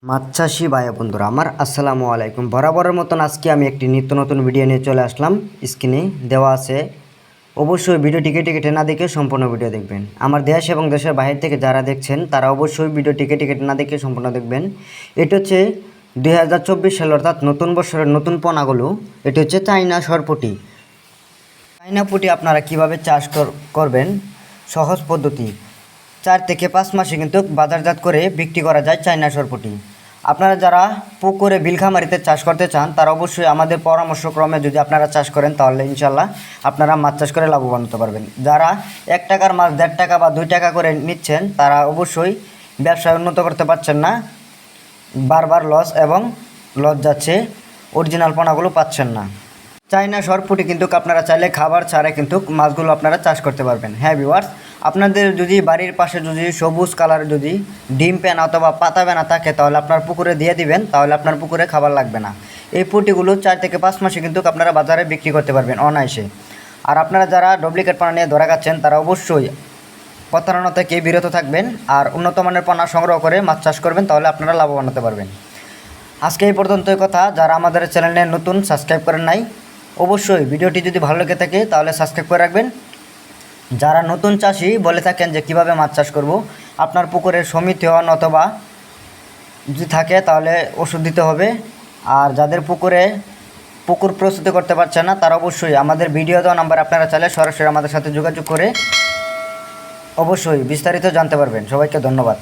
মাছ চাষি ভাই বন্ধুরা আমার আসসালামু আলাইকুম। বরাবরের মতন আজকে আমি একটি নিত্য নতুন ভিডিও নিয়ে চলে আসলাম। স্ক্রিনে দেওয়া আছে, অবশ্যই ভিডিওটিকে টিকেটে না দেখে সম্পূর্ণ ভিডিও দেখবেন। আমার দেশ এবং দেশের বাইরে থেকে যারা দেখছেন তারা অবশ্যই ভিডিওটিকে টিকেটে না দেখে সম্পূর্ণ দেখবেন। এটি হচ্ছে 2024 সাল অর্থাৎ নতুন বছরের নতুন পোনাগুলো। এটি হচ্ছে চাইনা সরপুঁটি। চাইনা পুঁটি আপনারা কিভাবে চাষ করবেন, সহজ পদ্ধতি। 4 থেকে 5 মাসে কিন্তু বাজারজাত করে বিক্রি করা যায় চাইনা সরপুঁটি। আপনারা যারা পুকুরে বিলখামারিতে চাষ করতে চান তারা অবশ্যই আমাদের পরামর্শক্রমে যদি আপনারা চাষ করেন তাহলে ইনশাল্লাহ আপনারা মাছ চাষ করে লাভবান হতে পারবেন। যারা 1 টাকার মাছ 1.5 টাকা বা 2 টাকা করে নিচ্ছেন তারা অবশ্যই ব্যবসায় উন্নত করতে পারছেন না, বারবার লস যাচ্ছে, অরিজিনাল পোনাগুলো পাচ্ছেন না। চাইনা সরপুঁটি কিন্তু আপনারা চাইলে খাবার ছাড়া কিন্তু মাছগুলো আপনারা চাষ করতে পারবেন। হ্যাঁ ভিউয়ার্স, আপনাদের যদি বাড়ির পাশে যদি সবুজ কালার যদি ডিম পেনা অথবা পাতা পেনা থাকে তাহলে আপনার পুকুরে দিয়ে দিবেন, তাহলে আপনার পুকুরে খাবার লাগবে না। এই পুঁটিগুলো 4 থেকে 5 মাসে কিন্তু আপনারা বাজারে বিক্রি করতে পারবেন অনায়াসে। আর আপনারা যারা ডুপ্লিকেট পোনা নিয়ে ধরা খাচ্ছেন তারা অবশ্যই প্রতারণা থেকে বিরত থাকবেন আর উন্নত মানের পোনা সংগ্রহ করে মাছ চাষ করবেন, তাহলে আপনারা লাভবান হতে পারবেন। আজকে এই পর্যন্তই কথা। যারা আমাদের চ্যানেলে নতুন সাবস্ক্রাইব করেন নাই অবশ্যই ভিডিওটি যদি ভালো লেগে থাকে তাহলে সাবস্ক্রাইব করে রাখবেন। যারা নতুন চাষি বলে থাকেন যে কিভাবে মাছ চাষ করব, আপনার পুকুরের সমিতি হন অথবা যদি থাকে তাহলে ওষুধ দিতে হবে। আর যাদের পুকুর প্রস্তুতি করতে পারছে না তারা অবশ্যই আমাদের ভিডিও দেওয়া নাম্বার আপনারা চাইলে সরাসরি আমাদের সাথে যোগাযোগ করে অবশ্যই বিস্তারিত জানতে পারবেন। সবাইকে ধন্যবাদ।